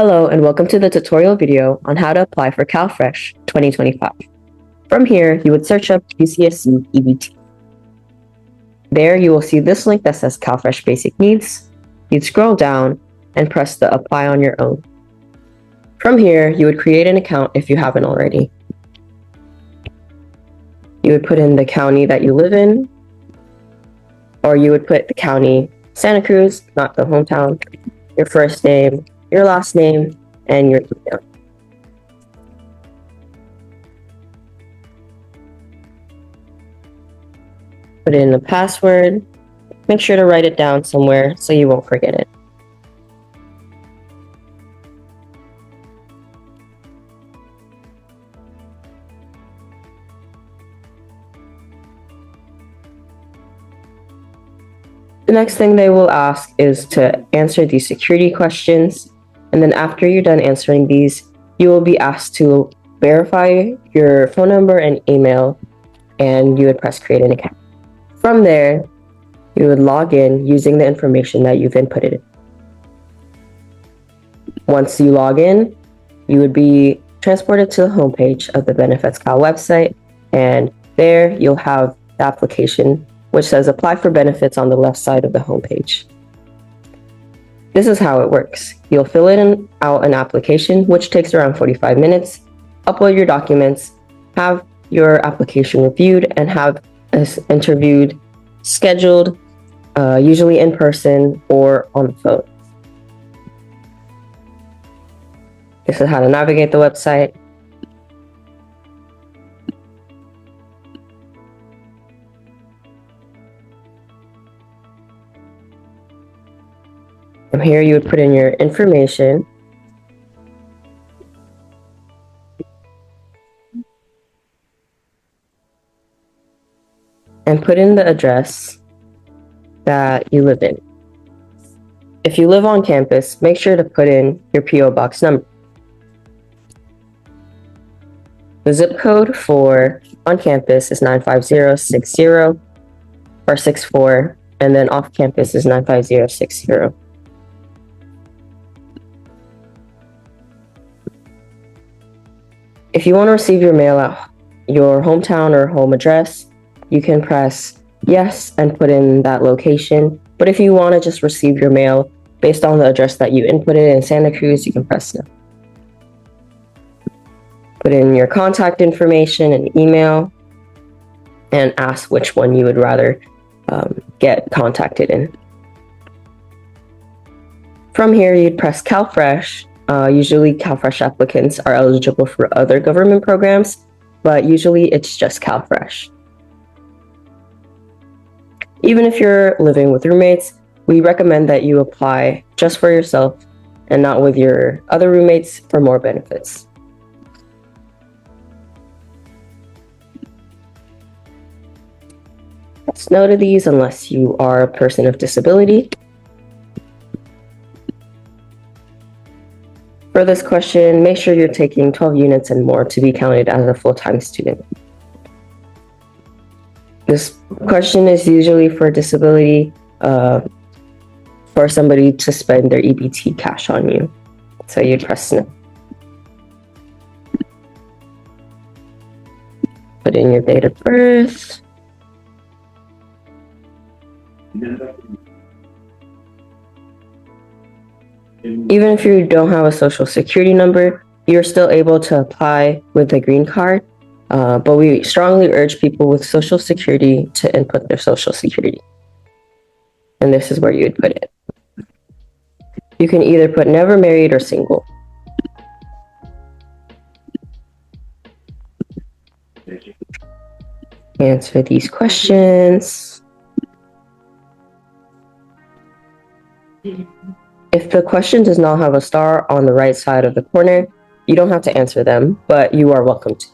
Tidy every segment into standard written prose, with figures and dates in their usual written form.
Hello and welcome to the tutorial video on how to apply for CalFresh 2025. From here, you would search up UCSC EBT. There you will see this link that says CalFresh Basic Needs. You'd scroll down and press the Apply on your own. From here, you would create an account if you haven't already. You would put in the county that you live in, or you would put the county Santa Cruz, not the hometown, your first name, your last name, and your email. Put in a password. Make sure to write it down somewhere so you won't forget it. The next thing they will ask is to answer these security questions. And then after you're done answering these, you will be asked to verify your phone number and email, and you would press create an account. From there, you would log in using the information that you've inputted. Once you log in, you would be transported to the homepage of the Benefits Cal website, and there you'll have the application which says apply for benefits on the left side of the homepage. This is how it works. You'll fill out an application, which takes around 45 minutes, upload your documents, have your application reviewed, and have this interviewed, scheduled, usually in person or on the phone. This is how to navigate the website. From here, you would put in your information. And put in the address that you live in. If you live on campus, make sure to put in your PO box number. The zip code for on campus is 95060 or 64, and then off campus is 95060. If you want to receive your mail at your hometown or home address, you can press yes and put in that location. But if you want to just receive your mail based on the address that you inputted in Santa Cruz, you can press no. Put in your contact information and email and ask which one you would rather get contacted in. From here, you'd press CalFresh. Usually CalFresh applicants are eligible for other government programs, but usually it's just CalFresh. Even if you're living with roommates, we recommend that you apply just for yourself and not with your other roommates for more benefits. Press no to these unless you are a person of disability. For this question, make sure you're taking 12 units and more to be counted as a full-time student. This question is usually for disability, for somebody to spend their EBT cash on you. So you'd press no. Put in your date of birth. Even if you don't have a social security number, you're still able to apply with a green card. But we strongly urge people with social security to input their social security. And this is where you would put it. You can either put never married or single. Answer these questions. If the question does not have a star on the right side of the corner, you don't have to answer them, but you are welcome to.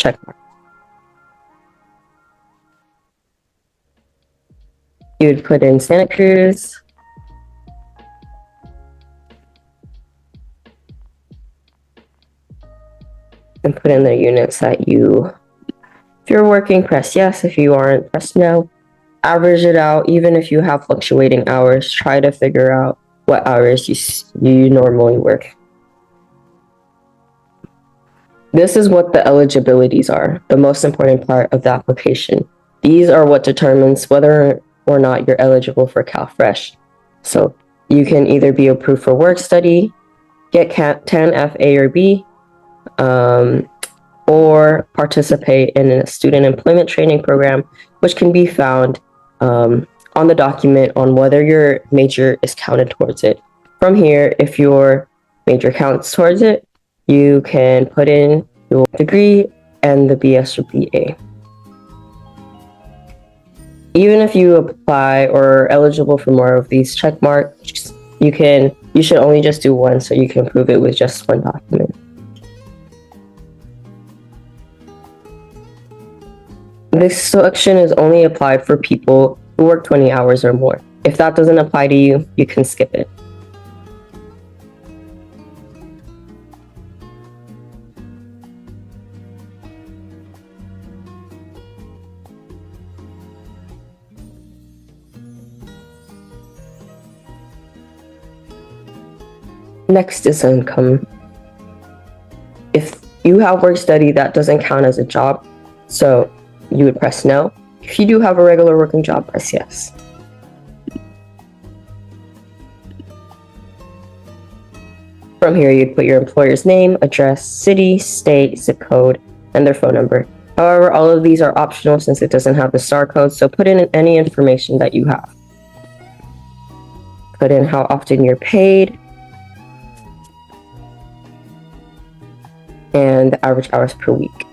check mark. You would put in Santa Cruz, and put in the units that if you're working, press yes. If you aren't, press no. Average it out. Even if you have fluctuating hours, try to figure out what hours you normally work. This is what the eligibilities are, the most important part of the application. These are what determines whether or not you're eligible for CalFresh. So you can either be approved for work study, get 10 FA or B, or participate in a student employment training program, which can be found on the document on whether your major is counted towards it. From here, if your major counts towards it, you can put in your degree and the BS or BA. Even if you apply or are eligible for more of these check marks, you should only just do one so you can prove it with just one document. This selection is only applied for people who work 20 hours or more. If that doesn't apply to you, you can skip it. Next is income. If you have work study, that doesn't count as a job, so you would press no. If you do have a regular working job, press yes. From here, you'd put your employer's name, address, city, state, zip code, and their phone number. However, all of these are optional since it doesn't have the star code, so put in any information that you have. Put in how often you're paid, and the average hours per week.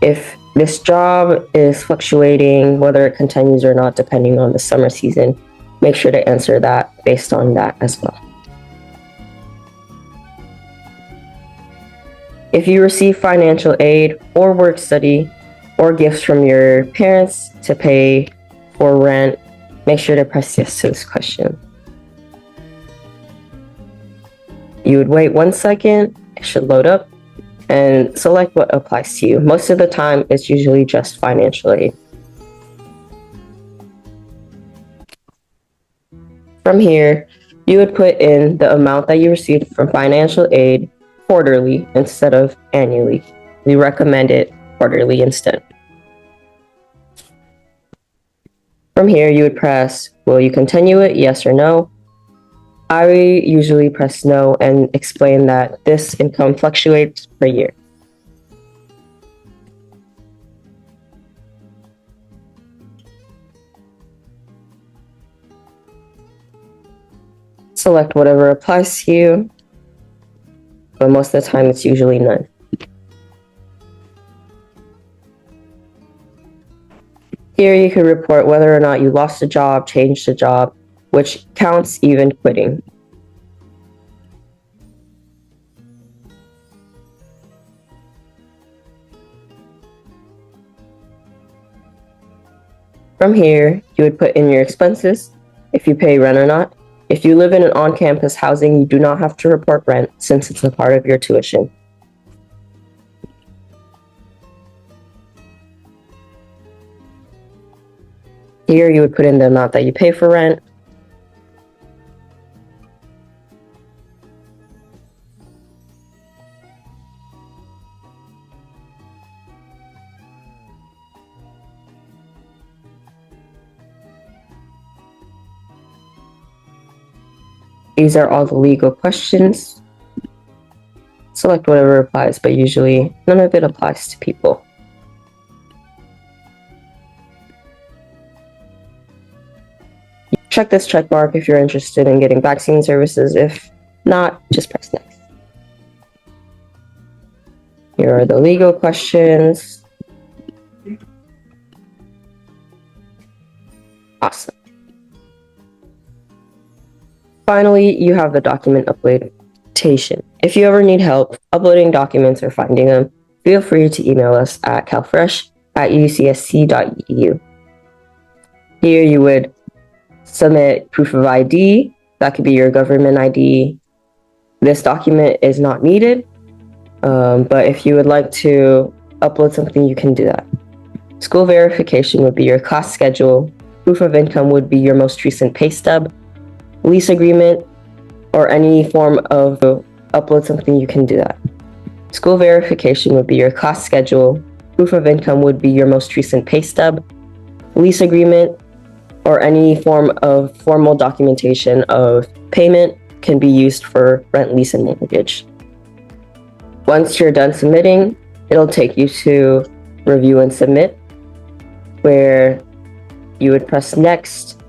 If this job is fluctuating, whether it continues or not, depending on the summer season, make sure to answer that based on that as well. If you receive financial aid or work study or gifts from your parents to pay for rent, make sure to press yes to this question. You would wait 1 second, it should load up, and select what applies to you. Most of the time, it's usually just financial aid. From here, you would put in the amount that you received from financial aid quarterly instead of annually. We recommend it quarterly instead. From here, you would press, will you continue it, yes or no? I usually press no and explain that this income fluctuates per year. Select whatever applies to you, but most of the time it's usually none. Here you can report whether or not you lost a job, changed a job, which counts even quitting. From here, you would put in your expenses, if you pay rent or not. If you live in an on-campus housing, you do not have to report rent since it's a part of your tuition. Here you would put in the amount that you pay for rent. These are all the legal questions. Select whatever applies, but usually none of it applies to people. Check this check mark if you're interested in getting vaccine services. If not, just press next. Here are the legal questions. Awesome. Finally, you have the document uploadation. If you ever need help uploading documents or finding them, feel free to email us at calfresh@ucsc.edu. Here you would submit proof of ID. That could be your government ID. This document is not needed, but if you would like to upload something, you can do that. School verification would be your class schedule. Proof of income would be your most recent pay stub. Lease agreement or any form of upload something, you can do that. School verification would be your class schedule. Proof of income would be your most recent pay stub. Lease agreement or any form of formal documentation of payment can be used for rent, lease, and mortgage. Once you're done submitting, it'll take you to review and submit, where you would press next.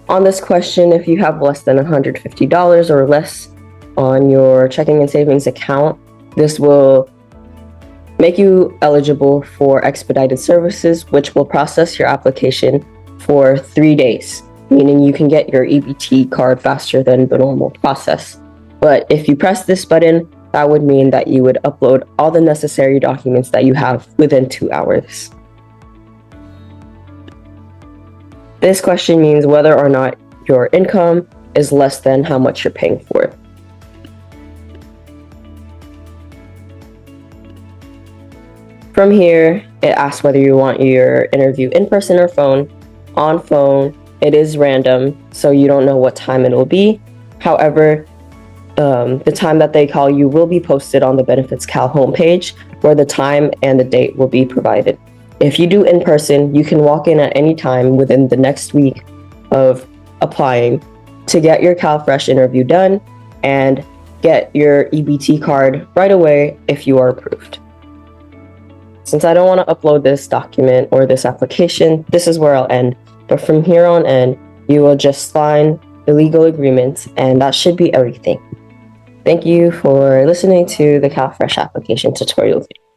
On this question, if you have less than $150 or less on your checking and savings account, this will make you eligible for expedited services, which will process your application for 3 days, meaning you can get your EBT card faster than the normal process. But if you press this button, that would mean that you would upload all the necessary documents that you have within 2 hours. This question means whether or not your income is less than how much you're paying for it. From here, it asks whether you want your interview in person or phone. On phone, it is random, so you don't know what time it will be. However, the time that they call you will be posted on the Benefits Cal homepage, where the time and the date will be provided. If you do in person, you can walk in at any time within the next week of applying to get your CalFresh interview done and get your EBT card right away if you are approved. Since I don't want to upload this document or this application, this is where I'll end. But from here on in, you will just sign the legal agreements, and that should be everything. Thank you for listening to the CalFresh application tutorial video.